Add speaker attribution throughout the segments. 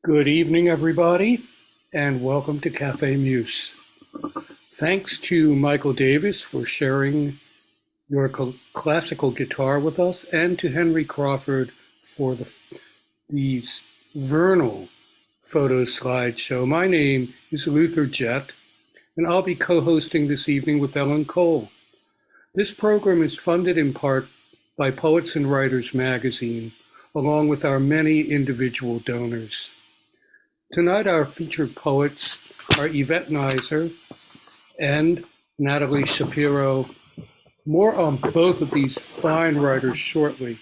Speaker 1: Good evening, everybody, and welcome to Café Muse. Thanks to Michael Davis for sharing your classical guitar with us, and to Henry Crawford for the vernal photo slideshow. My name is Luther Jett, and I'll be co-hosting this evening with Ellen Cole. This program is funded in part by Poets and Writers magazine, along with our many individual donors. Tonight, our featured poets are Yvette Neisser and Natalie Shapero. More on both of these fine writers shortly.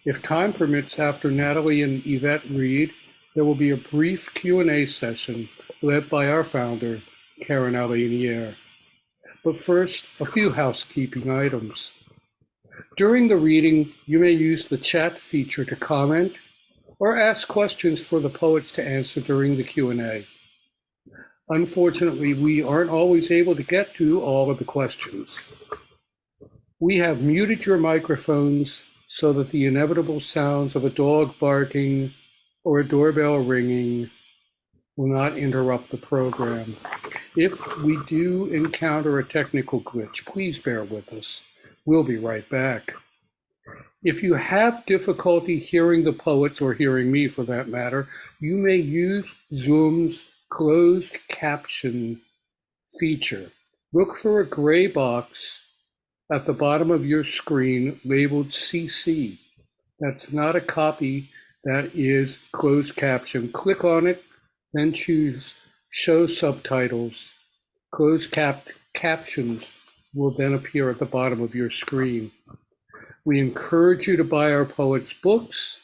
Speaker 1: If time permits, after Natalie and Yvette read, there will be a brief Q&A session led by our founder, Karen Alinier. But first, a few housekeeping items. During the reading, you may use the chat feature to comment or ask questions for the poets to answer during the Q&A. Unfortunately, we aren't always able to get to all of the questions. We have muted your microphones so that the inevitable sounds of a dog barking or a doorbell ringing will not interrupt the program. If we do encounter a technical glitch, please bear with us. We'll be right back. If you have difficulty hearing the poets, or hearing me for that matter, you may use Zoom's closed caption feature. Look for a gray box at the bottom of your screen labeled CC. That's not a copy, that is closed caption. Click on it, then choose Show Subtitles. Closed captions will then appear at the bottom of your screen. We encourage you to buy our poets' books.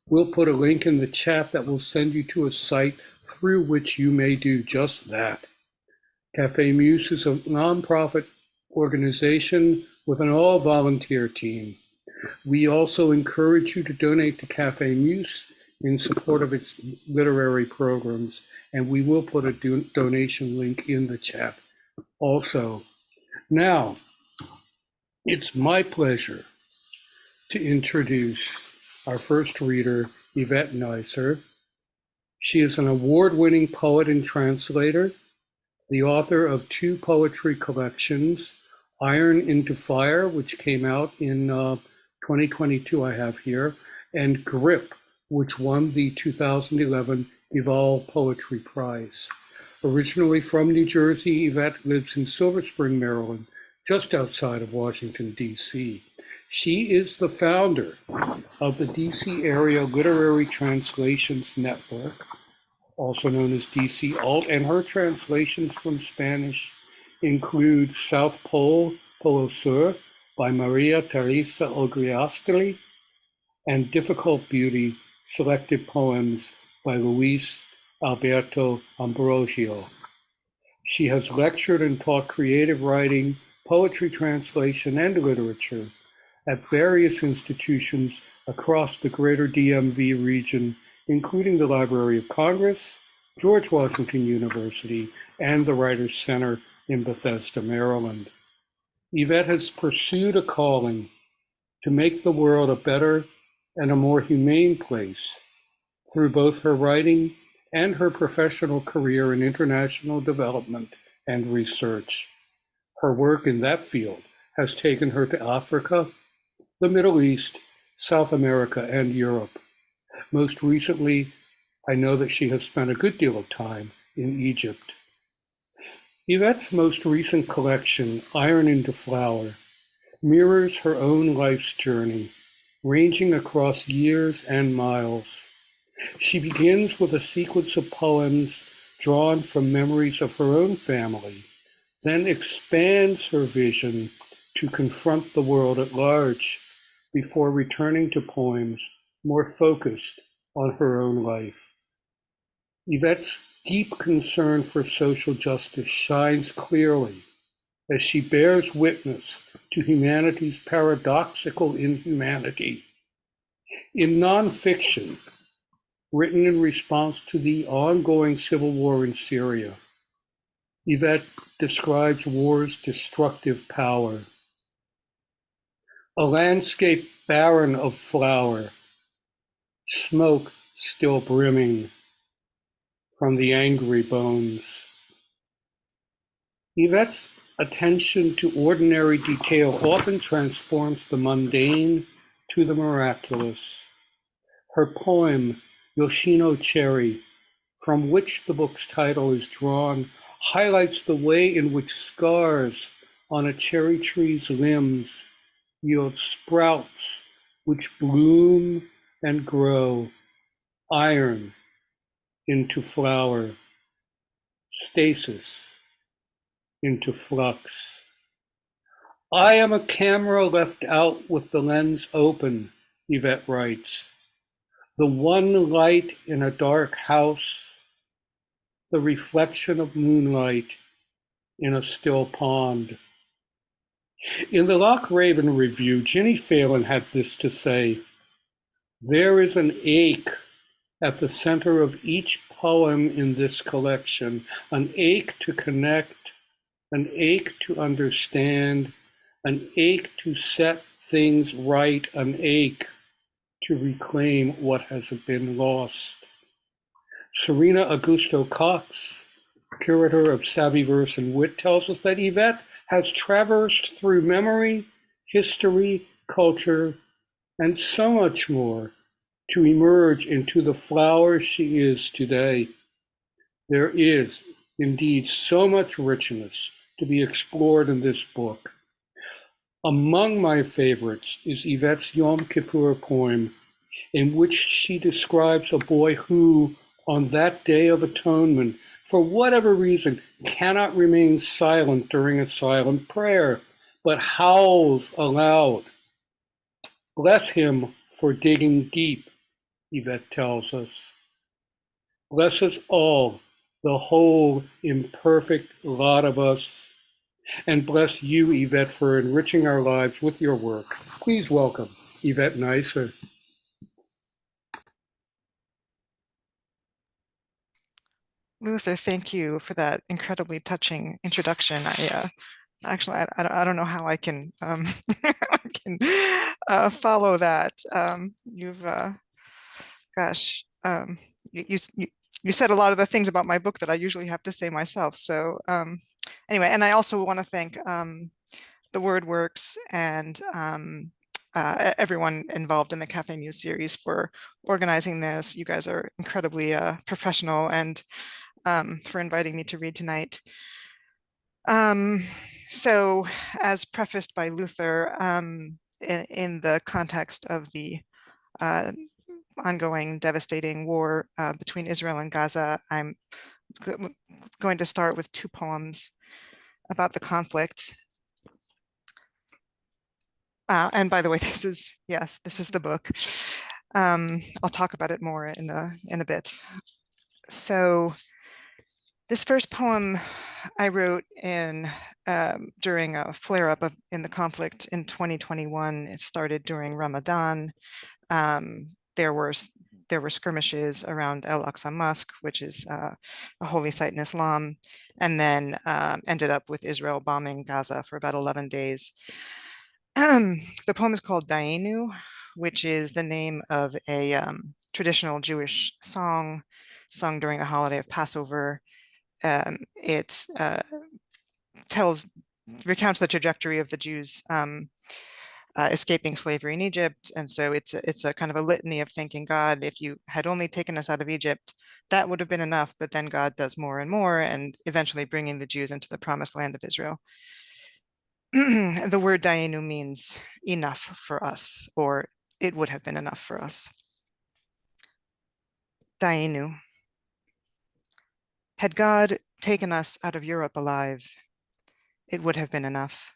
Speaker 1: We'll put a link in the chat that will send you to a site through which you may do just that. Café Muse is a nonprofit organization with an all-volunteer team. We also encourage you to donate to Café Muse in support of its literary programs, and we will put a donation link in the chat also. Now, it's my pleasure to introduce our first reader, Yvette Neisser. She is an award-winning poet and translator, the author of two poetry collections, Iron into Fire, which came out in 2022, I have here, and Grip, which won the 2011 Evolve Poetry Prize. Originally from New Jersey, Yvette lives in Silver Spring, Maryland, just outside of Washington, D.C. She is the founder of the DC Area Literary Translations Network, also known as DC Alt, and her translations from Spanish include South Pole, Polo Sur by Maria Teresa Ogriastri, and Difficult Beauty, selected poems by Luis Alberto Ambrosio. She has lectured and taught creative writing, poetry translation, and literature at various institutions across the greater DMV region, including the Library of Congress, George Washington University, and the Writers Center in Bethesda, Maryland. Yvette has pursued a calling to make the world a better and a more humane place through both her writing and her professional career in international development and research. Her work in that field has taken her to Africa, the Middle East, South America, and Europe. Most recently, I know that she has spent a good deal of time in Egypt. Yvette's most recent collection, Iron into Flower, mirrors her own life's journey, ranging across years and miles. She begins with a sequence of poems drawn from memories of her own family, then expands her vision to confront the world at large, before returning to poems more focused on her own life. Yvette's deep concern for social justice shines clearly as she bears witness to humanity's paradoxical inhumanity. In nonfiction, written in response to the ongoing civil war in Syria, Yvette describes war's destructive power. A landscape barren of flower, smoke still brimming, from the angry bones. Yvette's attention to ordinary detail often transforms the mundane to the miraculous. Her poem, Yoshino Cherry, from which the book's title is drawn, highlights the way in which scars on a cherry tree's limbs yield sprouts which bloom and grow, iron into flower, stasis into flux. I am a camera left out with the lens open, Yvette writes. The one light in a dark house, the reflection of moonlight in a still pond. In the Loch Raven review, Ginny Phelan had this to say: there is an ache at the center of each poem in this collection, an ache to connect, an ache to understand, an ache to set things right, an ache to reclaim what has been lost. Serena Augusto Cox, curator of Savvy Verse and Wit, tells us that Yvette has traversed through memory, history, culture, and so much more to emerge into the flower she is today. There is indeed so much richness to be explored in this book. Among my favorites is Yvette's Yom Kippur poem, in which she describes a boy who, on that Day of Atonement, for whatever reason, cannot remain silent during a silent prayer, but howls aloud. Bless him for digging deep, Yvette tells us. Bless us all, the whole imperfect lot of us, and bless you, Yvette, for enriching our lives with your work. Please welcome Yvette Neisser.
Speaker 2: Luther, thank you for that incredibly touching introduction. I don't know how I can I can follow that. Gosh, you said a lot of the things about my book that I usually have to say myself. So anyway, and I also want to thank the Word Works and everyone involved in the Café Muse series for organizing this. You guys are incredibly professional, and for inviting me to read tonight. So, as prefaced by Luther, in the context of the ongoing devastating war between Israel and Gaza, I'm going to start with two poems about the conflict. And by the way, this is the book. I'll talk about it more in a bit. So this first poem I wrote during a flare-up in the conflict in 2021. It started during Ramadan. There were skirmishes around El Aqsa Mosque, which is a holy site in Islam, and then ended up with Israel bombing Gaza for about 11 days. The poem is called Dainu, which is the name of a traditional Jewish song sung during the holiday of Passover. It recounts the trajectory of the Jews escaping slavery in Egypt. And so it's a kind of a litany of thanking God, if you had only taken us out of Egypt, that would have been enough. But then God does more and more, and eventually bringing the Jews into the promised land of Israel. The word Dainu means enough for us, or it would have been enough for us. Dainu. Had God taken us out of Europe alive, it would have been enough.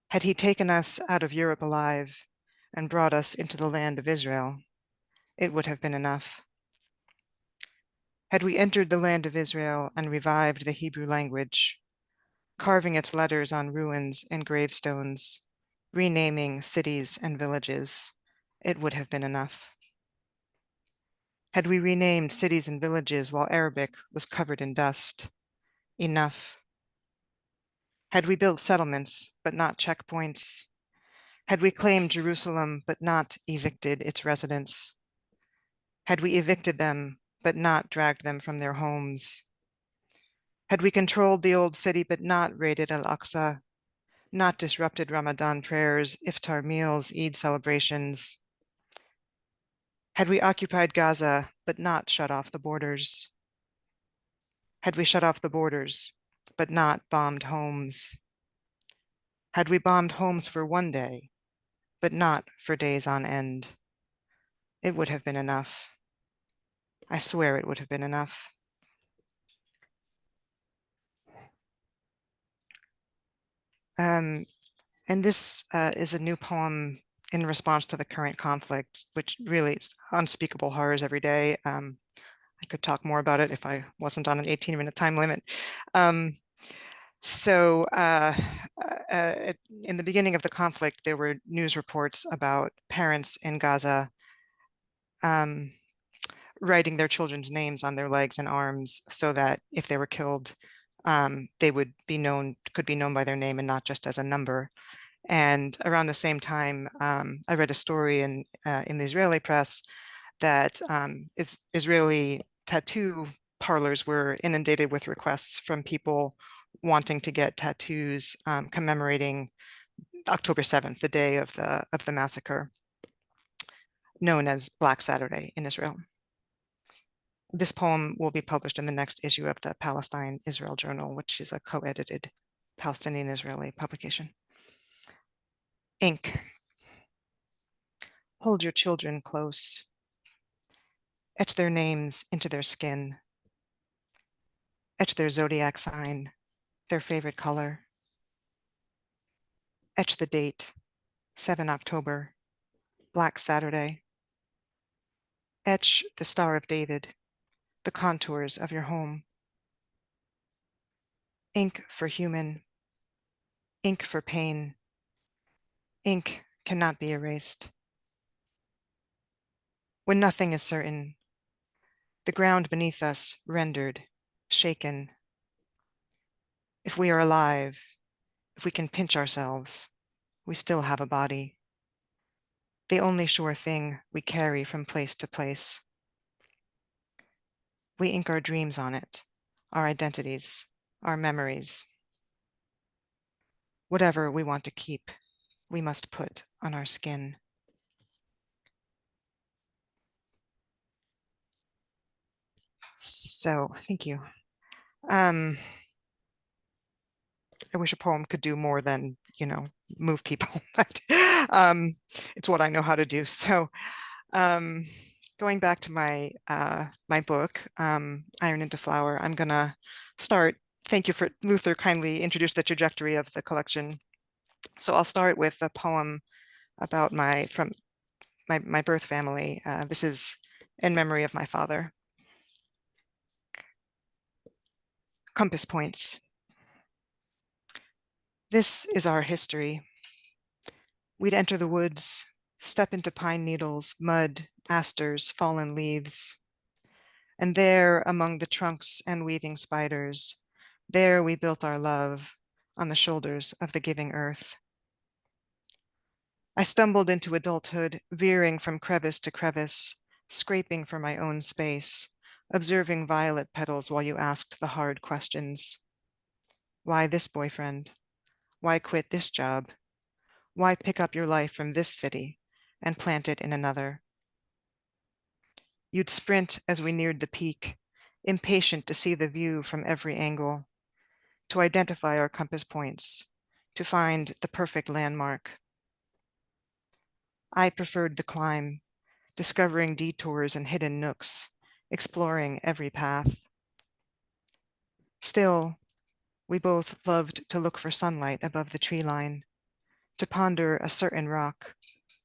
Speaker 2: Had he taken us out of Europe alive and brought us into the land of Israel, it would have been enough. Had we entered the land of Israel and revived the Hebrew language, carving its letters on ruins and gravestones, renaming cities and villages, it would have been enough. Had we renamed cities and villages while Arabic was covered in dust, enough. Had we built settlements but not checkpoints, had we claimed Jerusalem but not evicted its residents, had we evicted them but not dragged them from their homes? Had we controlled the old city, but not raided Al-Aqsa, not disrupted Ramadan prayers, iftar meals, Eid celebrations? Had we occupied Gaza, but not shut off the borders? Had we shut off the borders, but not bombed homes? Had we bombed homes for one day, but not for days on end? It would have been enough. I swear it would have been enough. And this is a new poem in response to the current conflict, which really is unspeakable horrors every day. I could talk more about it if I wasn't on an 18-minute time limit. So in the beginning of the conflict, there were news reports about parents in Gaza writing their children's names on their legs and arms so that if they were killed, they would be known, could be known by their name and not just as a number. And around the same time, I read a story in the Israeli press that Israeli tattoo parlors were inundated with requests from people wanting to get tattoos commemorating October 7th, the day of the massacre, known as Black Saturday in Israel. This poem will be published in the next issue of the Palestine-Israel Journal, which is a co-edited Palestinian-Israeli publication. Ink. Hold your children close. Etch their names into their skin. Etch their zodiac sign, their favorite color. Etch the date, 7 October, Black Saturday. Etch the Star of David, the contours of your home. Ink for human, ink for pain. Ink cannot be erased. When nothing is certain, the ground beneath us rendered, shaken. If we are alive, if we can pinch ourselves, we still have a body. The only sure thing we carry from place to place. We ink our dreams on it, our identities, our memories. Whatever we want to keep, we must put on our skin. So, thank you. I wish a poem could do more than, move people, but it's what I know how to do. So, going back to my my book, Iron into Flower, I'm gonna start. Thank you for Luther kindly introduced the trajectory of the collection. So I'll start with a poem about my birth family. This is in memory of my father. Compass points. This is our history. We'd enter the woods, step into pine needles, mud, asters, fallen leaves. And there, among the trunks and weaving spiders, there we built our love on the shoulders of the giving earth. I stumbled into adulthood, veering from crevice to crevice, scraping for my own space, observing violet petals while you asked the hard questions. Why this boyfriend? Why quit this job? Why pick up your life from this city and plant it in another? You'd sprint as we neared the peak, impatient to see the view from every angle, to identify our compass points, to find the perfect landmark. I preferred the climb, discovering detours and hidden nooks, exploring every path. Still, we both loved to look for sunlight above the tree line, to ponder a certain rock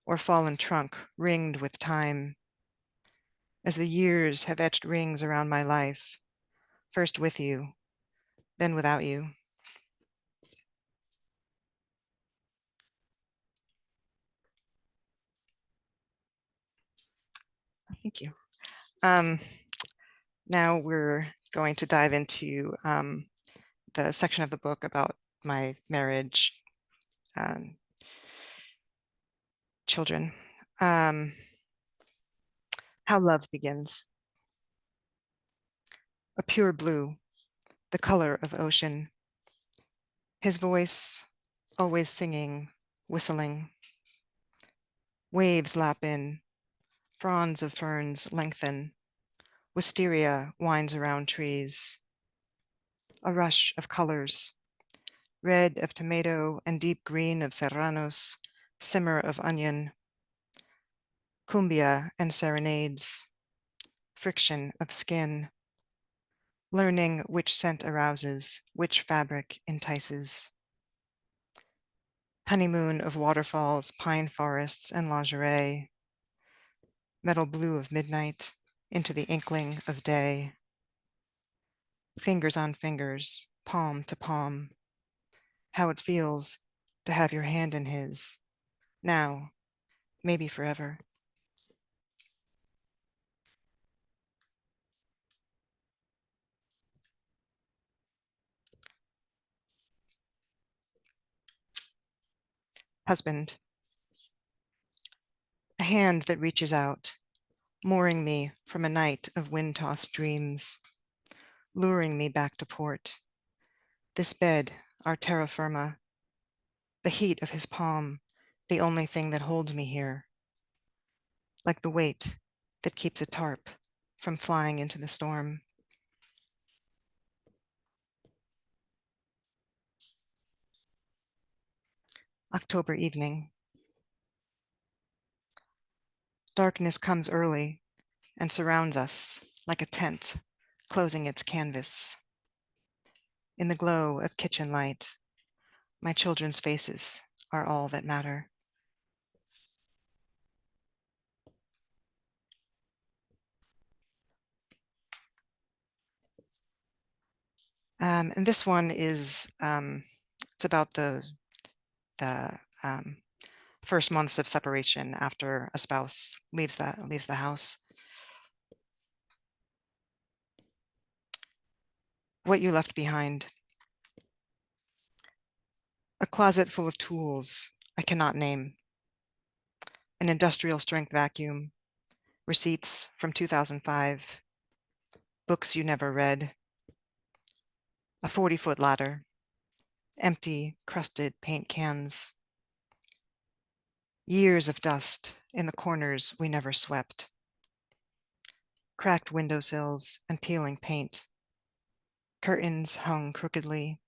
Speaker 2: or fallen trunk ringed with time. As the years have etched rings around my life, first with you, then without you. Thank you. Now we're going to dive into the section of the book about my marriage, children. How love begins. a pure blue, the color of ocean. His voice always singing, whistling. Waves lap in, fronds of ferns lengthen. Wisteria winds around trees. A rush of colors, red of tomato and deep green of serranos, simmer of onion, cumbia and serenades, friction of skin, learning which scent arouses, which fabric entices. Honeymoon of waterfalls, pine forests, and lingerie, metal blue of midnight into the inkling of day. Fingers on fingers, palm to palm, how it feels to have your hand in his, now, maybe forever. Husband, a hand that reaches out, mooring me from a night of wind-tossed dreams, luring me back to port. This bed, our terra firma, the heat of his palm, the only thing that holds me here, like the weight that keeps a tarp from flying into the storm. October evening. Darkness comes early and surrounds us like a tent closing its canvas. In the glow of kitchen light, my children's faces are all that matter. And this one is, it's about the first months of separation after a spouse leaves the house. What you left behind. A closet full of tools I cannot name. An industrial strength vacuum. Receipts from 2005. Books you never read. A 40-foot ladder. Empty, crusted paint cans. Years of dust in the corners we never swept. Cracked windowsills and peeling paint. Curtains hung crookedly.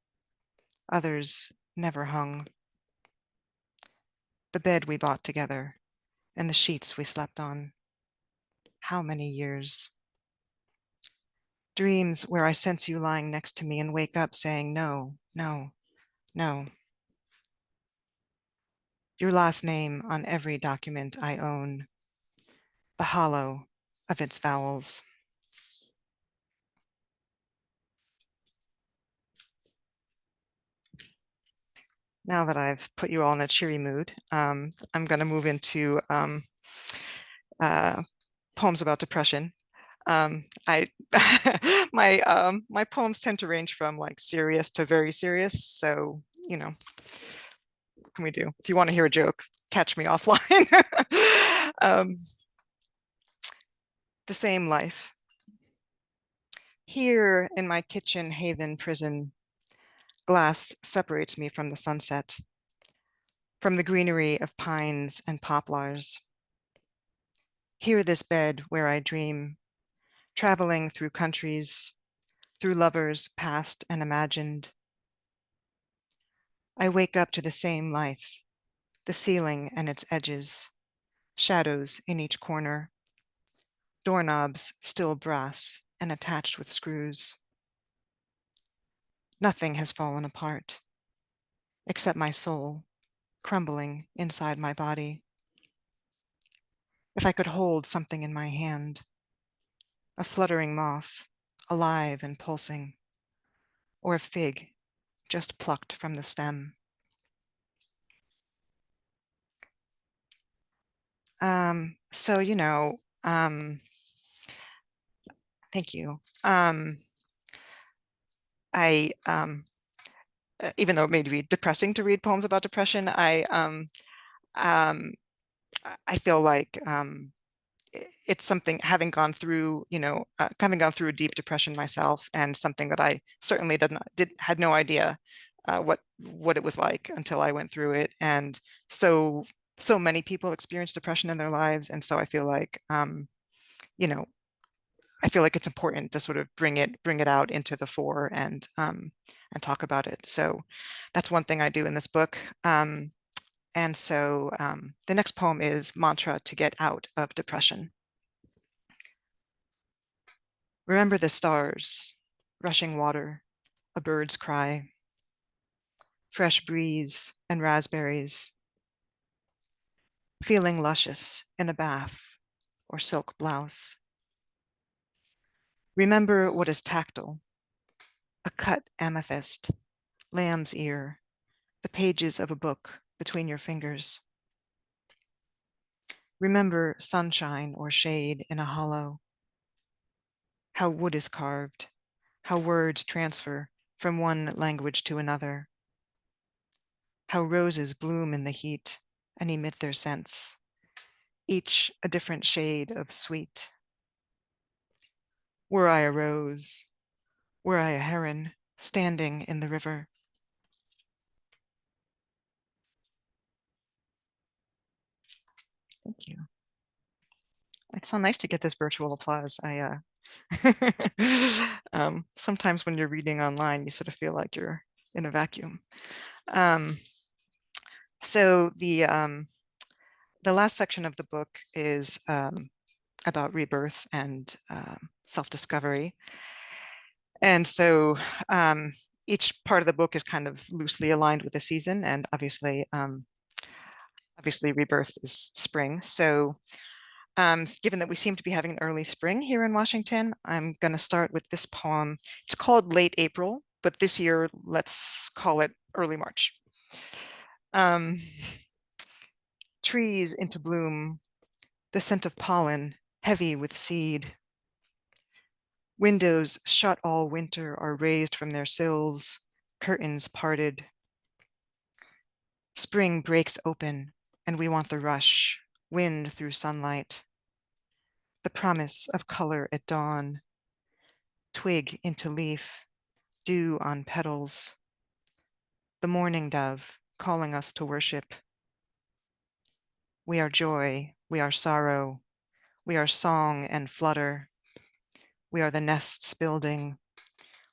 Speaker 2: Others never hung. The bed we bought together and the sheets we slept on. How many years? Dreams where I sense you lying next to me and wake up saying, no, no, no. Your last name on every document I own. The hollow of its vowels. Now that I've put you all in a cheery mood, I'm going to move into poems about depression. I my poems tend to range from like serious to very serious. So, you know, what can we do? If you want to hear a joke, catch me offline. The same life. Here in my kitchen haven prison, glass separates me from the sunset, from the greenery of pines and poplars. Here this bed where I dream, traveling through countries, through lovers past and imagined. I wake up to the same life, the ceiling and its edges, shadows in each corner, doorknobs still brass and attached with screws. Nothing has fallen apart, except my soul crumbling inside my body. If I could hold something in my hand, a fluttering moth, alive and pulsing, or a fig just plucked from the stem. So, you know, thank you. Even though it may be depressing to read poems about depression, I feel like it's something, having gone through, having gone through a deep depression myself, and something that I certainly had no idea what it was like until I went through it. And so many people experience depression in their lives, and so I feel like you know I feel like it's important to sort of bring it out into the fore, and talk about it. So that's one thing I do in this book. And so the next poem is Mantra to Get Out of Depression. Remember the stars, rushing water, a bird's cry, fresh breeze and raspberries, feeling luscious in a bath or silk blouse. Remember what is tactile, a cut amethyst, lamb's ear, the pages of a book between your fingers. Remember sunshine or shade in a hollow, how wood is carved, how words transfer from one language to another, how roses bloom in the heat and emit their scents, each a different shade of sweet. Were I a rose, were I a heron standing in the river? Thank you. It's so nice to get this virtual applause. Sometimes when you're reading online, you sort of feel like you're in a vacuum. So the last section of the book is about rebirth and self-discovery. And so each part of the book is kind of loosely aligned with the season, and obviously rebirth is spring. So given that we seem to be having an early spring here in Washington, I'm going to start with this poem. It's called Late April, but this year, let's call it early March. Trees into bloom, the scent of pollen, heavy with seed. Windows shut all winter are raised from their sills, curtains parted. Spring breaks open, and we want the rush, wind through sunlight. The promise of color at dawn, twig into leaf, dew on petals. The morning dove calling us to worship. We are joy, we are sorrow, we are song and flutter. We are the nests building.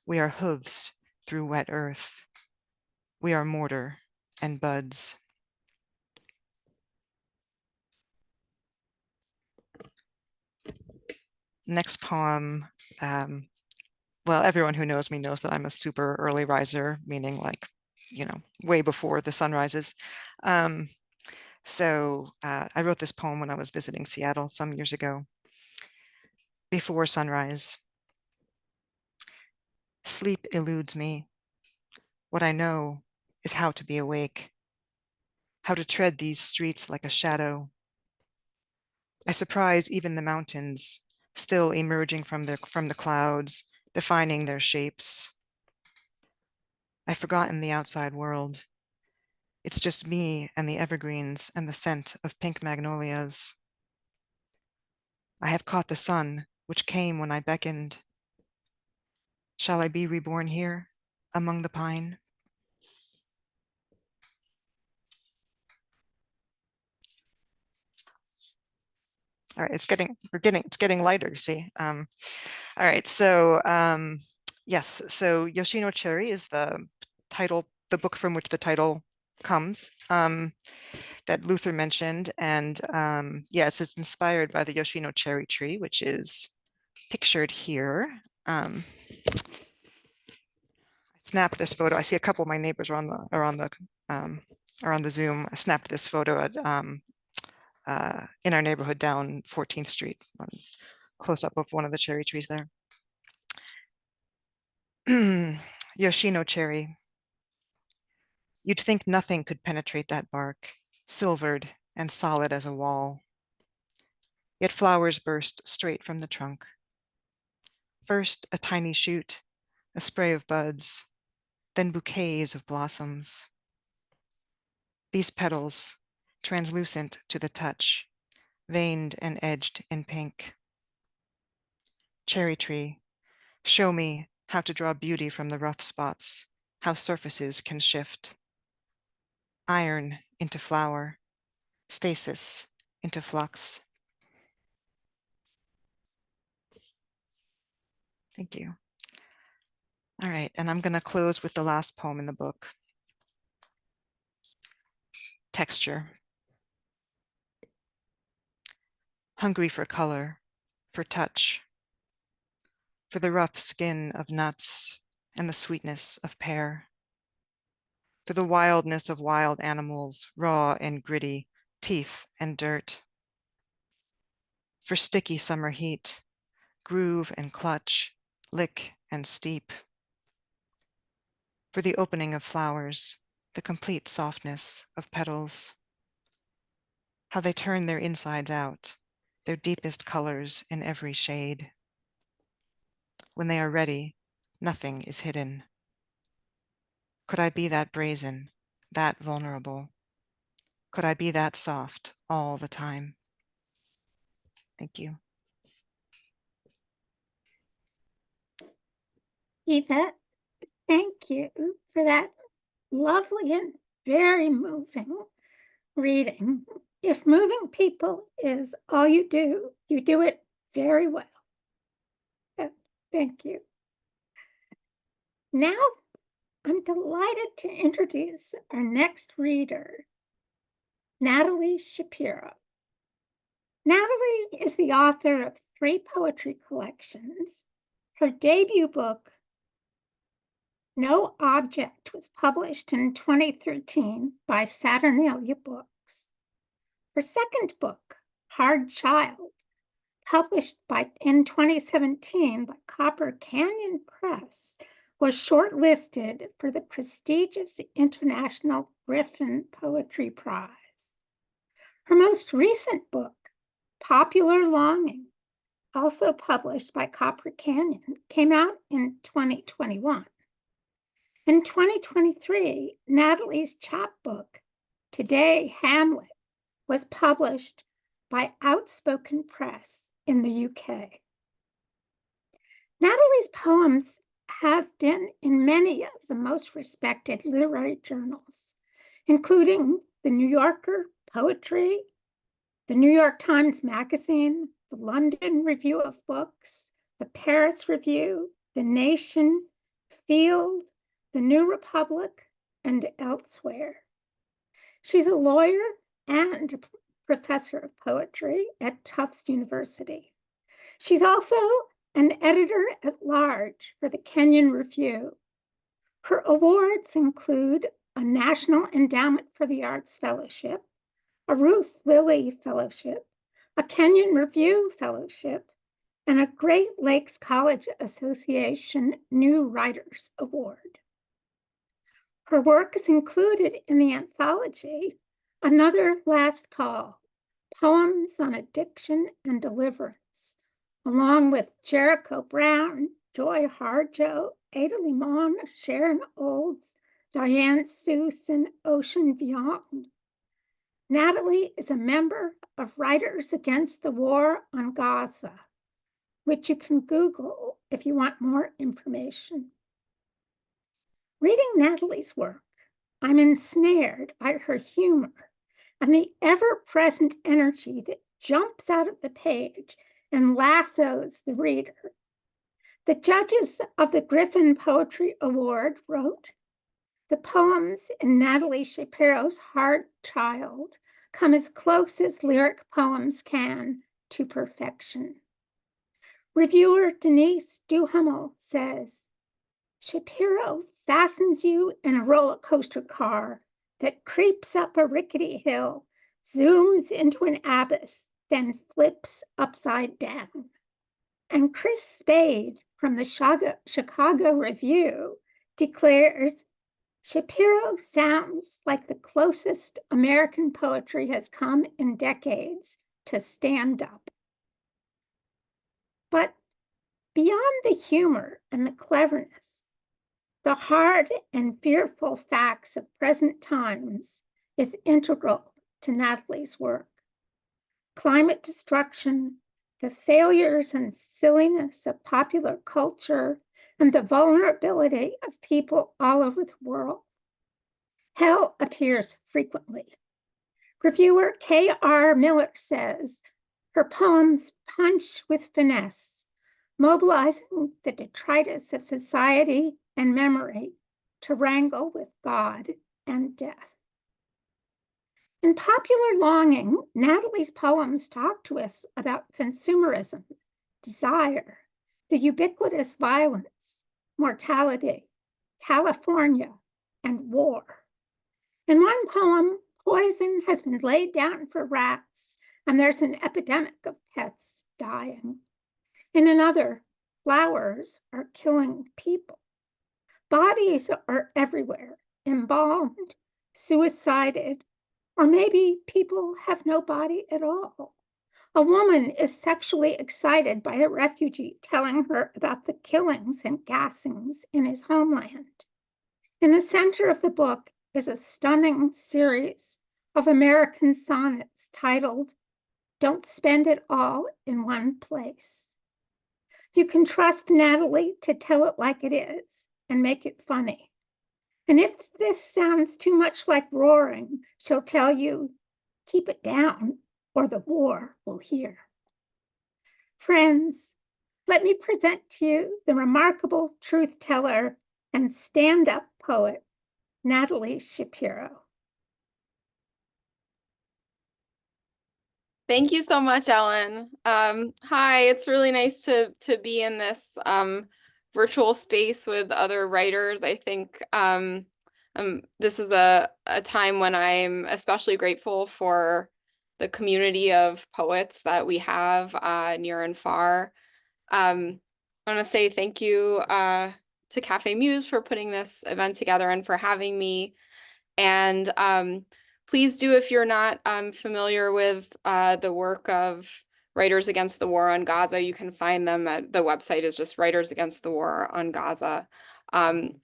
Speaker 2: We are hooves through wet earth. We are mortar and buds. Next poem. Well, everyone who knows me knows that I'm a super early riser, meaning like, way before the sun rises. So I wrote this poem when I was visiting Seattle some years ago. Before sunrise. Sleep eludes me. What I know is how to be awake, how to tread these streets like a shadow. I surprise even the mountains, still emerging from the clouds, defining their shapes. I've forgotten the outside world. It's just me and the evergreens and the scent of pink magnolias. I have caught the sun, which came when I beckoned. Shall I be reborn here, among the pine? All right, it's getting lighter, you see. All right, so yes, so Yoshino Cherry is the book from which the title comes, that Luther mentioned. And yes, it's inspired by the Yoshino cherry tree, which is pictured here. I snapped this photo. I see a couple of my neighbors are on the Zoom. I snapped this photo at in our neighborhood down 14th Street, close up of one of the cherry trees there. Yoshino cherry. You'd think nothing could penetrate that bark, silvered and solid as a wall. Yet flowers burst straight from the trunk. First, a tiny shoot, a spray of buds, then bouquets of blossoms. These petals, translucent to the touch, veined and edged in pink. Cherry tree, show me how to draw beauty from the rough spots, how surfaces can shift. Iron into flower, stasis into flux. Thank you. All right, and I'm going to close with the last poem in the book. Texture. Hungry for color, for touch, for the rough skin of nuts and the sweetness of pear, for the wildness of wild animals, raw and gritty, teeth and dirt, for sticky summer heat, groove and clutch, lick and steep, for the opening of flowers, the complete softness of petals, how they turn their insides out, their deepest colors in every shade. When they are ready, nothing is hidden. Could I be that brazen, that vulnerable? Could I be that soft all the time? Thank you.
Speaker 3: Yvette, thank you for that lovely and very moving reading. If moving people is all you do it very well. Thank you. Now, I'm delighted to introduce our next reader, Natalie Shapero. Natalie is the author of 3 poetry collections. Her debut book, No Object, was published in 2013 by Saturnalia Books. Her second book, Hard Child, published in 2017 by Copper Canyon Press, was shortlisted for the prestigious International Griffin Poetry Prize. Her most recent book, Popular Longing, also published by Copper Canyon, came out in 2021. In 2023, Natalie's chapbook, Today Hamlet, was published by Outspoken Press in the UK. Natalie's poems have been in many of the most respected literary journals, including the New Yorker Poetry, the New York Times Magazine, the London Review of Books, the Paris Review, the Nation, Field, the New Republic, and elsewhere. She's a lawyer and professor of poetry at Tufts University. She's also an editor-at-large for the Kenyon Review. Her awards include a National Endowment for the Arts Fellowship, a Ruth Lilly Fellowship, a Kenyon Review Fellowship, and a Great Lakes College Association New Writers Award. Her work is included in the anthology, Another Last Call, Poems on Addiction and Deliverance, along with Jericho Brown, Joy Harjo, Ada Limon, Sharon Olds, Diane Seuss, and Ocean Vuong. Natalie is a member of Writers Against the War on Gaza, which you can Google if you want more information. Reading Natalie's work, I'm ensnared by her humor and the ever-present energy that jumps out of the page and lassos the reader. The judges of the Griffin Poetry Award wrote, "The poems in Natalie Shapero's Hard Child come as close as lyric poems can to perfection." Reviewer Denise Duhamel says, "Shapero fastens you in a roller coaster car that creeps up a rickety hill, zooms into an abyss, then flips upside down." And Chris Spade from the Chicago Review declares, "Shapero sounds like the closest American poetry has come in decades to stand up." But beyond the humor and the cleverness, the hard and fearful facts of present times is integral to Natalie's work. climate destruction, the failures and silliness of popular culture, and the vulnerability of people all over the world. Hell appears frequently. Reviewer K.R. Miller says, her poems punch with finesse, mobilizing the detritus of society and memory to wrangle with God and death. In Popular Longing, Natalie's poems talk to us about consumerism, desire, the ubiquitous violence, mortality, California, and war. In one poem, poison has been laid down for rats, and there's an epidemic of pets dying. In another, flowers are killing people. Bodies are everywhere, embalmed, suicided, or maybe people have no body at all. A woman is sexually excited by a refugee telling her about the killings and gassings in his homeland. In the center of the book is a stunning series of American sonnets titled, Don't Spend It All in One Place. You can trust Natalie to tell it like it is and make it funny. And if this sounds too much like roaring, she'll tell you, keep it down or the war will hear. Friends, let me present to you the remarkable truth teller and stand-up poet, Natalie Shapero.
Speaker 4: Thank you so much, Ellen. Hi, it's really nice to be in this virtual space with other writers. I think this is a time when I'm especially grateful for the community of poets that we have near and far. I want to say thank you to Café Muse for putting this event together and for having me. And please do, if you're not familiar with the work of Writers Against the War on Gaza, you can find them at the website is just Writers Against the War on Gaza. And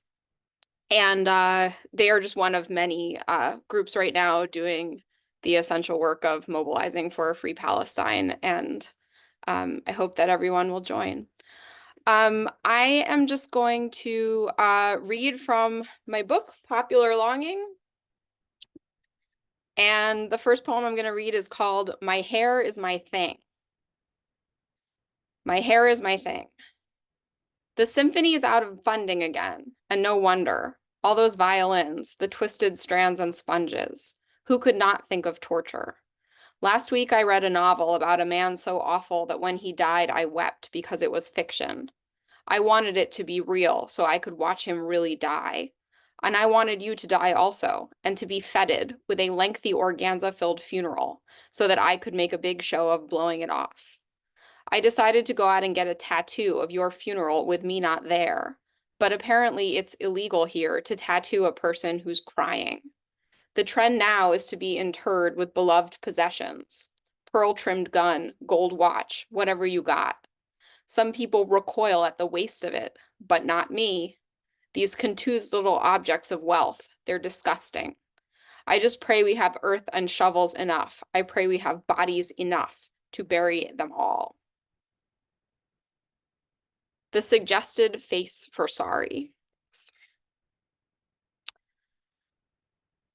Speaker 4: they are just one of many groups right now doing the essential work of mobilizing for a free Palestine. And I hope that everyone will join. I am just going to read from my book, Popular Longing. And the first poem I'm going to read is called My Hair is My Thing. My hair is my thing. The symphony is out of funding again, and no wonder. All those violins, the twisted strands and sponges. Who could not think of torture? Last week I read a novel about a man so awful that when he died I wept because it was fiction. I wanted it to be real so I could watch him really die. And I wanted you to die also, and to be feted with a lengthy organza-filled funeral, so that I could make a big show of blowing it off. I decided to go out and get a tattoo of your funeral with me not there, but apparently it's illegal here to tattoo a person who's crying. The trend now is to be interred with beloved possessions, pearl-trimmed gun, gold watch, whatever you got. Some people recoil at the waste of it, but not me. These contused little objects of wealth, they're disgusting. I just pray we have earth and shovels enough. I pray we have bodies enough to bury them all. The suggested face for sorry.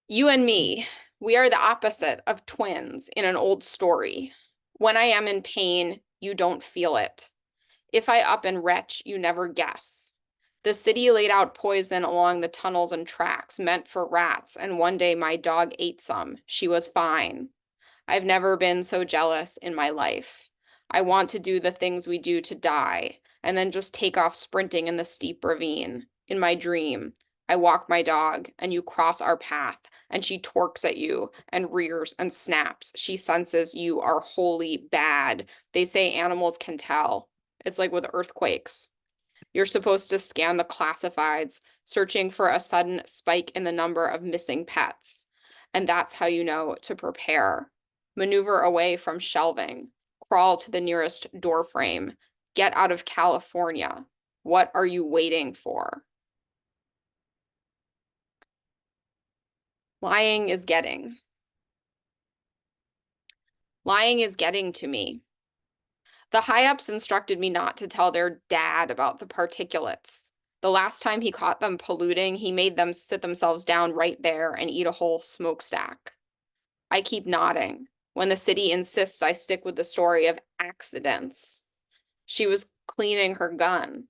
Speaker 4: You and me, we are the opposite of twins in an old story. When I am in pain, you don't feel it. If I up and retch, you never guess. The city laid out poison along the tunnels and tracks meant for rats, and one day my dog ate some. She was fine. I've never been so jealous in my life. I want to do the things we do to die, and then just take off sprinting in the steep ravine. In my dream, I walk my dog, and you cross our path, and she torques at you, and rears and snaps. She senses you are wholly bad. They say animals can tell. It's like with earthquakes. You're supposed to scan the classifieds, searching for a sudden spike in the number of missing pets. And that's how you know to prepare. Maneuver away from shelving. Crawl to the nearest door frame. Get out of California. What are you waiting for? Lying is getting. Lying is getting to me. The high-ups instructed me not to tell their dad about the particulates. The last time he caught them polluting, he made them sit themselves down right there and eat a whole smokestack. I keep nodding. When the city insists I stick with the story of accidents. She was cleaning her gun.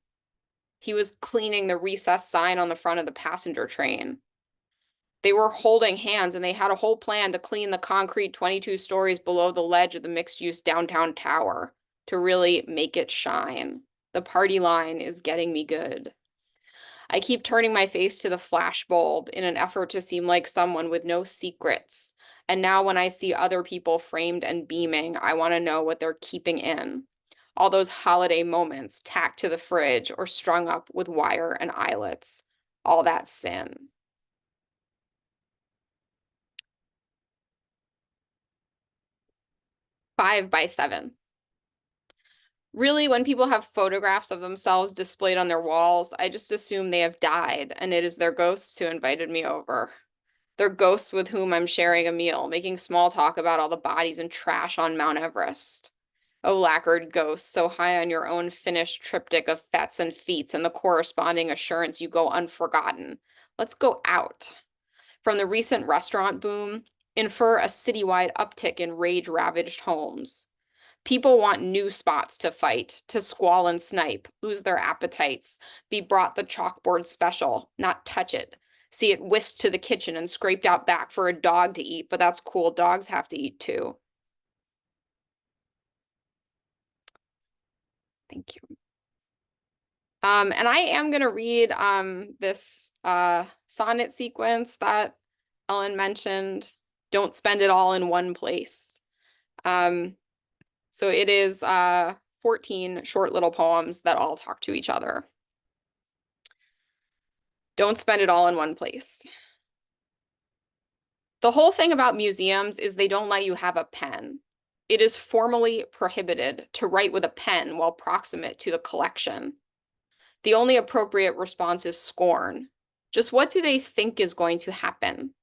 Speaker 4: He was cleaning the recessed sign on the front of the passenger train. They were holding hands, and they had a whole plan to clean the concrete 22 stories below the ledge of the mixed-use downtown tower to really make it shine. The party line is getting me good. I keep turning my face to the flashbulb in an effort to seem like someone with no secrets. And now when I see other people framed and beaming, I want to know what they're keeping in. All those holiday moments tacked to the fridge or strung up with wire and eyelets. All that sin. Five by 7. Really, when people have photographs of themselves displayed on their walls, I just assume they have died, and it is their ghosts who invited me over. They're ghosts with whom I'm sharing a meal, making small talk about all the bodies and trash on Mount Everest. Oh, lacquered ghosts, so high on your own finished triptych of fets and feats and the corresponding assurance you go unforgotten. Let's go out. From the recent restaurant boom, infer a citywide uptick in rage-ravaged homes. People want new spots to fight, to squall and snipe, lose their appetites, be brought the chalkboard special, not touch it, see it whisked to the kitchen and scraped out back for a dog to eat, but that's cool, dogs have to eat too. Thank you. And I am going to read this sonnet sequence that Ellen mentioned. Don't spend it all in one place. So it is 14 short little poems that all talk to each other. Don't spend it all in one place. The whole thing about museums is they don't let you have a pen. It is formally prohibited to write with a pen while proximate to the collection. The only appropriate response is scorn. Just what do they think is going to happen?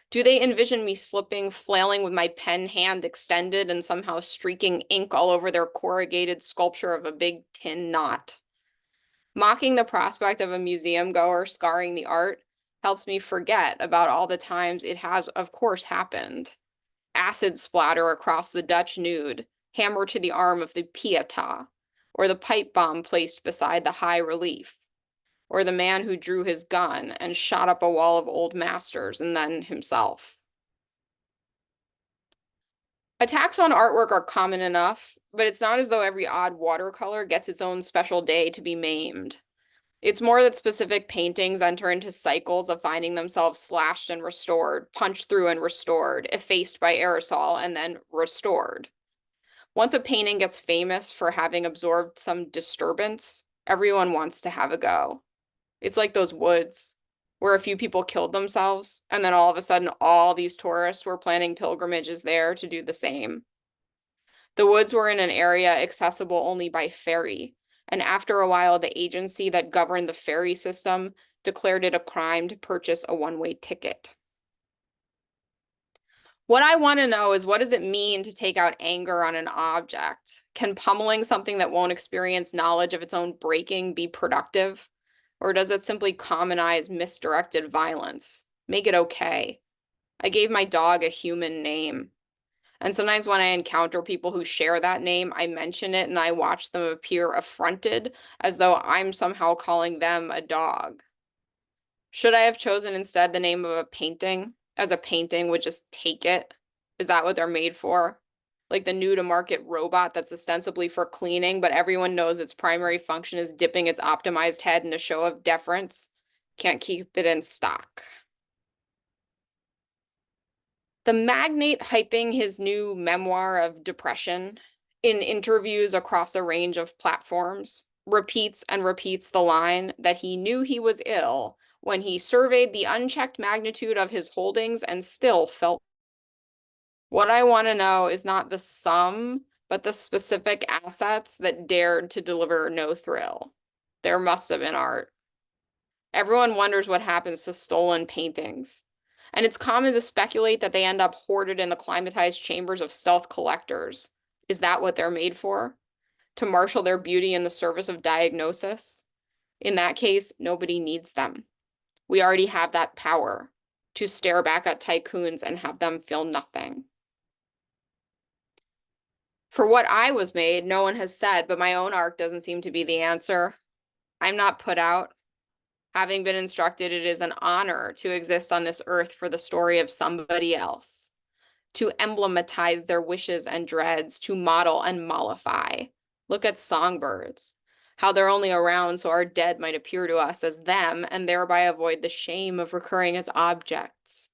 Speaker 4: Do they envision me slipping, flailing with my pen hand extended and somehow streaking ink all over their corrugated sculpture of a big tin knot? Mocking the prospect of a museum goer scarring the art helps me forget about all the times it has, of course, happened. Acid splatter across the Dutch nude, hammer to the arm of the Pietà, or the pipe bomb placed beside the high relief, or the man who drew his gun and shot up a wall of old masters and then himself. Attacks on artwork are common enough, but it's not as though every odd watercolor gets its own special day to be maimed. It's more that specific paintings enter into cycles of finding themselves slashed and restored, punched through and restored, effaced by aerosol, and then restored. Once a painting gets famous for having absorbed some disturbance, everyone wants to have a go. It's like those woods where a few people killed themselves, and then all of a sudden all these tourists were planning pilgrimages there to do the same. The woods were in an area accessible only by ferry, and after a while the agency that governed the ferry system declared it a crime to purchase a one-way ticket. What I want to know is, what does it mean to take out anger on an object? Can pummeling something that won't experience knowledge of its own breaking be productive? Or does it simply commonize misdirected violence? Make it okay. I gave my dog a human name. And sometimes when I encounter people who share that name, I mention it and I watch them appear affronted as though I'm somehow calling them a dog. Should I have chosen instead the name of a painting, as a painting would just take it? Is that what they're made for? Like the new-to-market robot that's ostensibly for cleaning, but everyone knows its primary function is dipping its optimized head in a show of deference. Can't keep it in stock. The magnate hyping his new memoir of depression in interviews across a range of platforms repeats and repeats the line that he knew he was ill when he surveyed the unchecked magnitude of his holdings and still felt. What I want to know is not the sum, but the specific assets that dared to deliver no thrill. There must have been art. Everyone wonders what happens to stolen paintings. And it's common to speculate that they end up hoarded in the climatized chambers of stealth collectors. Is that what they're made for? To marshal their beauty in the service of diagnosis? In that case, nobody needs them. We already have that power to stare back at tycoons and have them feel nothing. For what I was made, no one has said, but my own arc doesn't seem to be the answer. I'm not put out. Having been instructed, it is an honor to exist on this earth for the story of somebody else, to emblematize their wishes and dreads, to model and mollify. Look at songbirds, how they're only around so our dead might appear to us as them and thereby avoid the shame of recurring as objects.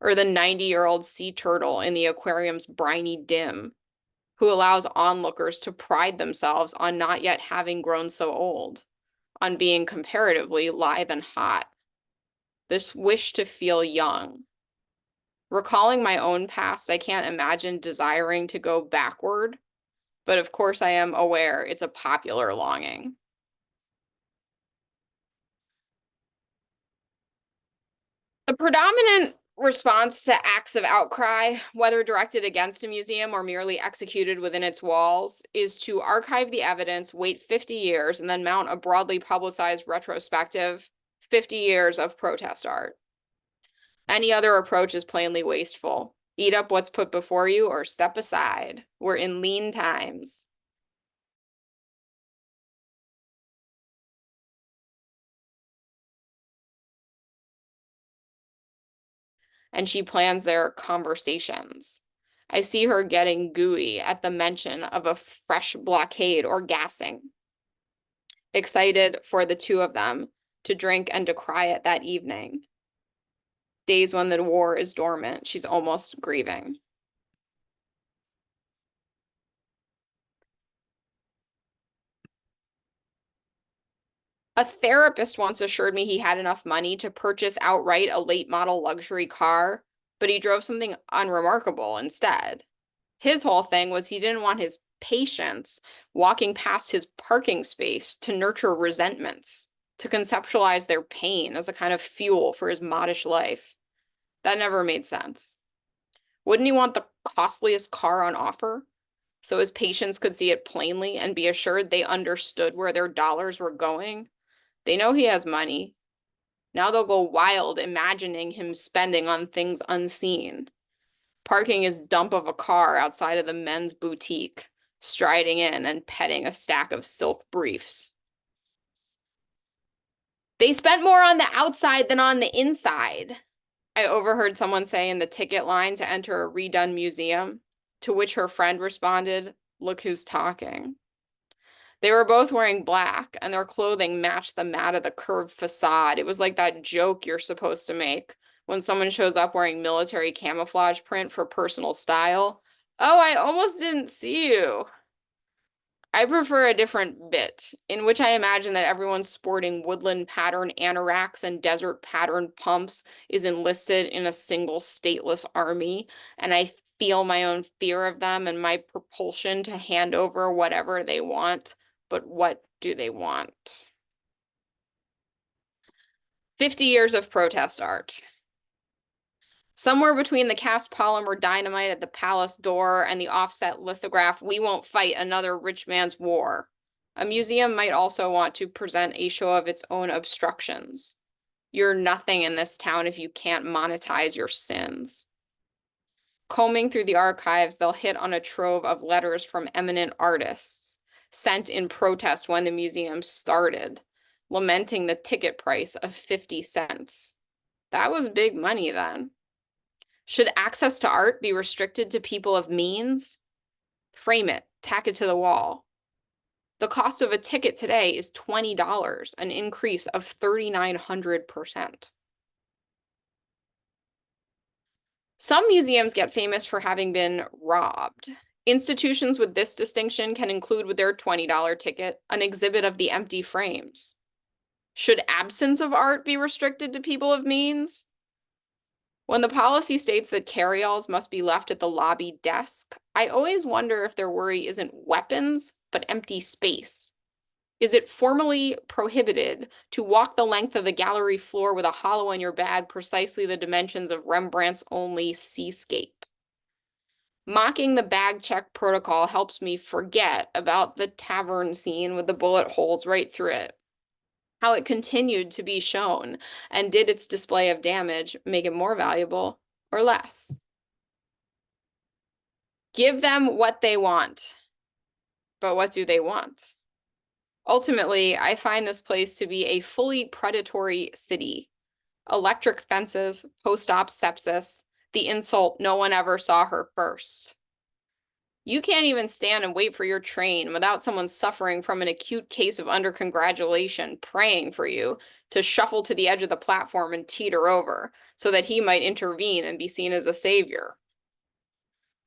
Speaker 4: Or the 90-year-old sea turtle in the aquarium's briny dim, who allows onlookers to pride themselves on not yet having grown so old, on being comparatively lithe and hot. This wish to feel young. Recalling my own past, I can't imagine desiring to go backward, but of course I am aware it's a popular longing. The predominant response to acts of outcry, whether directed against a museum or merely executed within its walls, is to archive the evidence, wait 50 years, and then mount a broadly publicized retrospective, 50 years of protest art. Any other approach is plainly wasteful. Eat up what's put before you or step aside. We're in lean times. And she plans their conversations. I see her getting gooey at the mention of a fresh blockade or gassing. Excited for the two of them to drink and decry it that evening. Days when the war is dormant, she's almost grieving. A therapist once assured me he had enough money to purchase outright a late model luxury car, but he drove something unremarkable instead. His whole thing was he didn't want his patients walking past his parking space to nurture resentments, to conceptualize their pain as a kind of fuel for his modish life. That never made sense. Wouldn't he want the costliest car on offer, so his patients could see it plainly and be assured they understood where their dollars were going? They know he has money. Now they'll go wild imagining him spending on things unseen. Parking his dump of a car outside of the men's boutique, striding in and petting a stack of silk briefs. They spent more on the outside than on the inside, I overheard someone say in the ticket line to enter a redone museum, to which her friend responded, "Look who's talking." They were both wearing black, and their clothing matched the matte of the curved facade. It was like that joke you're supposed to make when someone shows up wearing military camouflage print for personal style. "Oh, I almost didn't see you." I prefer a different bit, in which I imagine that everyone sporting woodland pattern anoraks and desert pattern pumps is enlisted in a single stateless army, and I feel my own fear of them and my propulsion to hand over whatever they want. But what do they want? 50 years of protest art. Somewhere between the cast polymer dynamite at the palace door and the offset lithograph, "We won't fight another rich man's war." A museum might also want to present a show of its own obstructions. You're nothing in this town if you can't monetize your sins. Combing through the archives, they'll hit on a trove of letters from eminent artists, sent in protest when the museum started, lamenting the ticket price of 50 cents. That was big money then. Should access to art be restricted to people of means? Frame it, tack it to the wall. The cost of a ticket today is $20, an increase of 3,900%. Some museums get famous for having been robbed. Institutions with this distinction can include with their $20 ticket an exhibit of the empty frames. Should absence of art be restricted to people of means? When the policy states that carry-alls must be left at the lobby desk, I always wonder if their worry isn't weapons, but empty space. Is it formally prohibited to walk the length of the gallery floor with a hollow in your bag precisely the dimensions of Rembrandt's only seascape? Mocking the bag check protocol helps me forget about the tavern scene with the bullet holes right through it. How it continued to be shown, and did its display of damage make it more valuable or less? Give them what they want. But what do they want? Ultimately, I find this place to be a fully predatory city. Electric fences, post-op sepsis, the insult no one ever saw her first. You can't even stand and wait for your train without someone suffering from an acute case of undercongratulation praying for you to shuffle to the edge of the platform and teeter over so that he might intervene and be seen as a savior.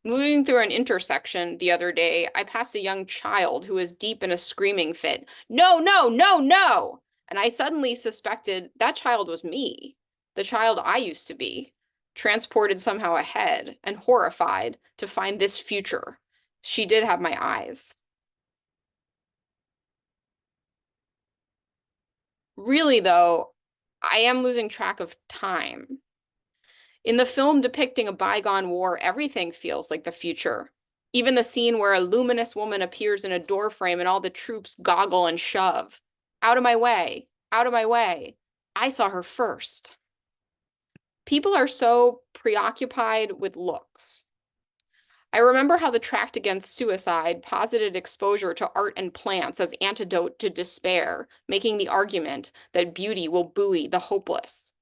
Speaker 4: Moving through an intersection the other day, I passed a young child who was deep in a screaming fit. No, no, no, no! And I suddenly suspected that child was me, the child I used to be, transported somehow ahead and horrified to find this future. She did have my eyes. Really, though, I am losing track of time. In the film depicting a bygone war, everything feels like the future. Even the scene where a luminous woman appears in a doorframe and all the troops goggle and shove. Out of my way, out of my way. I saw her first. People are so preoccupied with looks. I remember how the Tract Against Suicide posited exposure to art and plants as antidote to despair, making the argument that beauty will buoy the hopeless.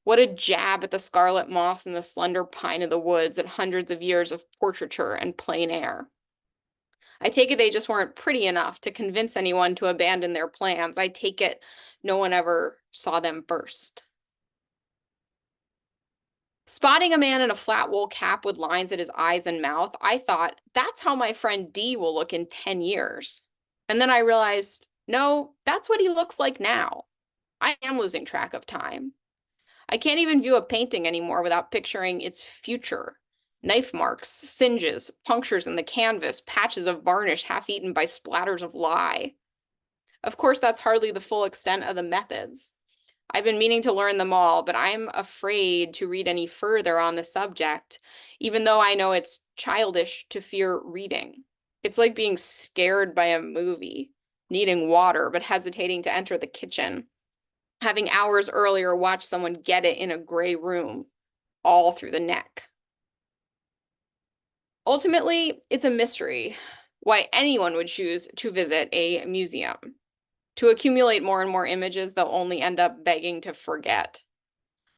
Speaker 4: What a jab at the scarlet moss and the slender pine of the woods at hundreds of years of portraiture and plein air. I take it they just weren't pretty enough to convince anyone to abandon their plans. I take it no one ever saw them first. Spotting a man in a flat wool cap with lines at his eyes and mouth, I thought, that's how my friend D will look in 10 years. And then I realized, no, that's what he looks like now. I am losing track of time. I can't even view a painting anymore without picturing its future. Knife marks, singes, punctures in the canvas, patches of varnish half-eaten by splatters of lye. Of course, that's hardly the full extent of the methods. I've been meaning to learn them all, but I'm afraid to read any further on the subject, even though I know it's childish to fear reading. It's like being scared by a movie, needing water but hesitating to enter the kitchen, having hours earlier watched someone get it in a gray room, all through the neck. Ultimately, it's a mystery why anyone would choose to visit a museum. To accumulate more and more images, they'll only end up begging to forget.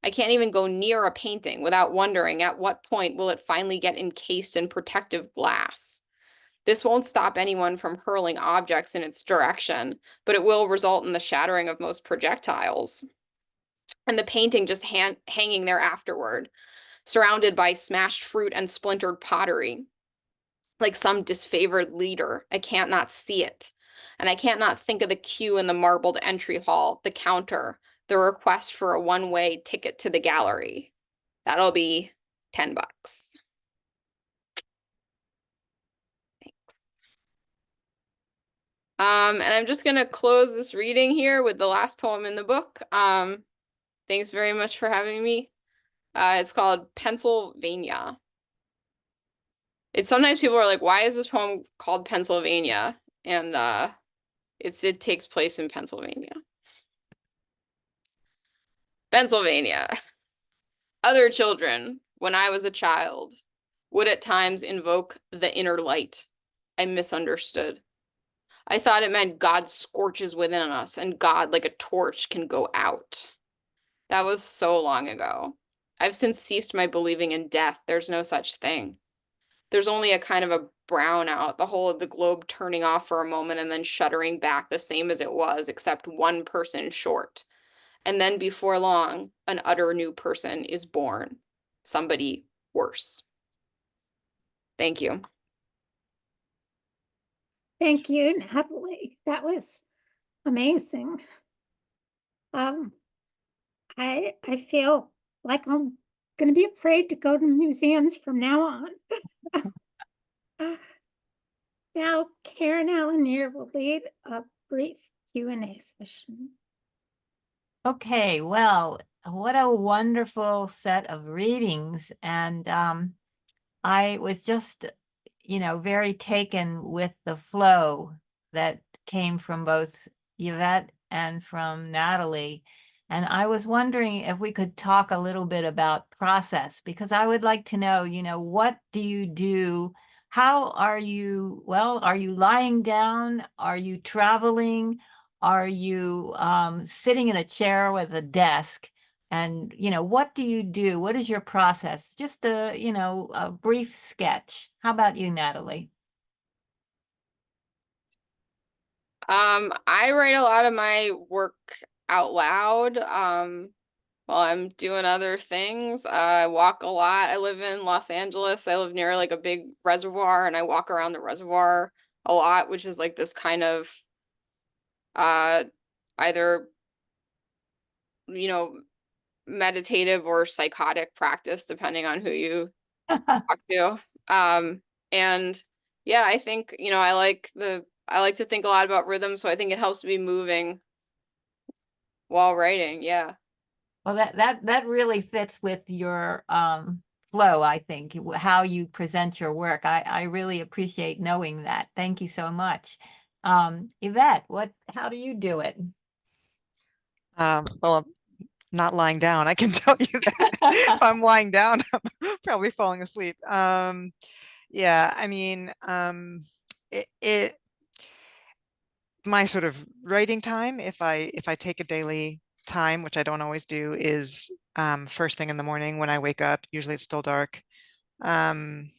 Speaker 4: I can't even go near a painting without wondering at what point will it finally get encased in protective glass. This won't stop anyone from hurling objects in its direction, but it will result in the shattering of most projectiles. And the painting just hanging there afterward, surrounded by smashed fruit and splintered pottery. Like some disfavored leader, I can't not see it. And I can't not think of the queue in the marbled entry hall, the counter, the request for a one-way ticket to the gallery. That'll be $10. Thanks. And I'm just gonna close this reading here with the last poem in the book. Thanks very much for having me. It's called Pennsylvania. Sometimes people are like, why is this poem called Pennsylvania? And it takes place in Pennsylvania. Pennsylvania. Other children, when I was a child, would at times invoke the inner light. I misunderstood. I thought it meant God scorches within us and God, like a torch, can go out. That was so long ago. I've since ceased my believing in death. There's no such thing. There's only a kind of a brownout, the whole of the globe turning off for a moment and then shuddering back the same as it was, except one person short. And then before long, an utter new person is born. Somebody worse. Thank you.
Speaker 3: Thank you, Natalie. That was amazing. I feel like I'm going to be afraid to go to museums from now on. Now, Karen Alanier will lead a brief Q&A session.
Speaker 5: Okay, well, what a wonderful set of readings. And I was just, very taken with the flow that came from both Yvette and from Natalie. And I was wondering if we could talk a little bit about process, because I would like to know, what do you do? How are you, are you lying down? Are you traveling? Are you sitting in a chair with a desk? And, what do you do? What is your process? Just a brief sketch. How about you, Natalie?
Speaker 4: I write a lot of my work out loud while I'm doing other things. I walk a lot. I live in Los Angeles. I live near like a big reservoir, and I walk around the reservoir a lot, which is like this kind of either meditative or psychotic practice, depending on who you talk to. And yeah, I think, I like to think a lot about rhythm, so I think it helps me moving while writing. Yeah.
Speaker 5: Well, that really fits with your flow, I think, how you present your work. I really appreciate knowing that. Thank you so much. Yvette, how do you do it?
Speaker 2: Well, not lying down, I can tell you that. If I'm lying down, I'm probably falling asleep. Yeah, I mean, my sort of writing time, if I take a daily time, which I don't always do, is first thing in the morning when I wake up. Usually it's still dark. So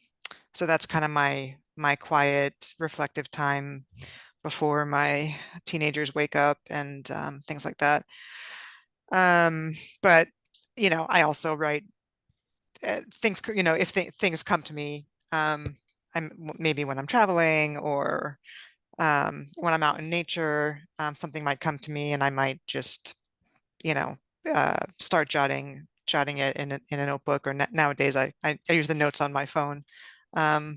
Speaker 2: that's kind of my quiet, reflective time before my teenagers wake up and things like that. But I also write things, if things come to me, I'm maybe when I'm traveling or when I'm out in nature, something might come to me and I might just, start jotting it in a notebook, or nowadays I use the notes on my phone. Yeah.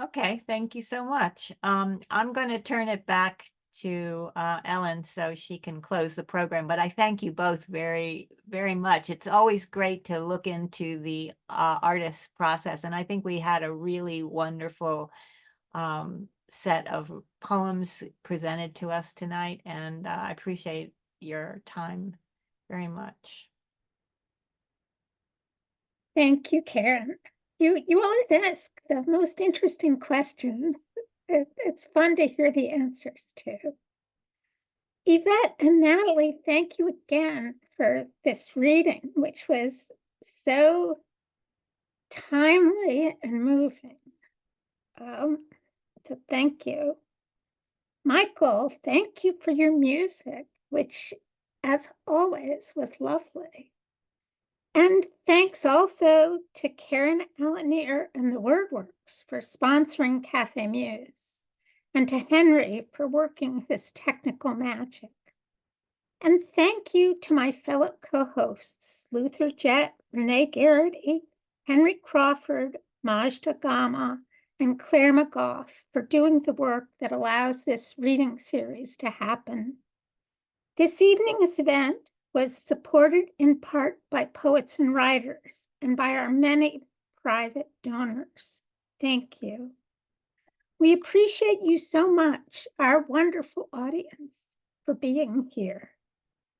Speaker 5: Okay, thank you so much. I'm going to turn it back to Ellen so she can close the program, but I thank you both very, very much. It's always great to look into the artist's process, and I think we had a really wonderful set of poems presented to us tonight, and I appreciate your time very much.
Speaker 3: Thank you, Karen. You always ask the most interesting questions. It's fun to hear the answers too. Yvette and Natalie, thank you again for this reading, which was so timely and moving. So thank you. Michael, thank you for your music, which, as always, was lovely. And thanks also to Karen Alanier and the WordWorks for sponsoring Café Muse, and to Henry for working his technical magic. And thank you to my fellow co-hosts, Luther Jett, Renee Garrity, Henry Crawford, Majda Gama, and Claire McGough for doing the work that allows this reading series to happen. This evening's event was supported in part by poets and writers and by our many private donors. Thank you. We appreciate you so much, our wonderful audience, for being here.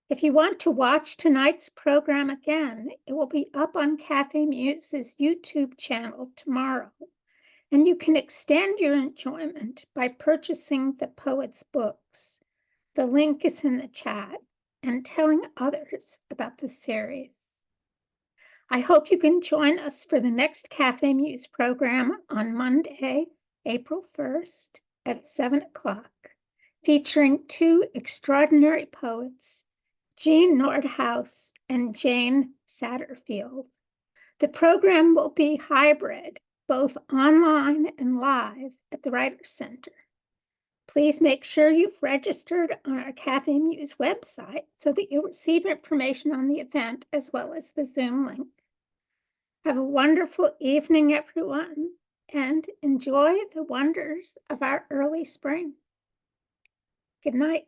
Speaker 3: If you want to watch tonight's program again, it will be up on Café Muse's YouTube channel tomorrow, and you can extend your enjoyment by purchasing the poet's books. The link is in the chat, and telling others about the series. I hope you can join us for the next Café Muse program on Monday, April 1st at 7 o'clock, featuring two extraordinary poets, Jean Nordhaus and Jane Satterfield. The program will be hybrid, both online and live at the Writers Center. Please make sure you've registered on our Café Muse website so that you'll receive information on the event as well as the Zoom link. Have a wonderful evening, everyone. and enjoy the wonders of our early spring. Good night.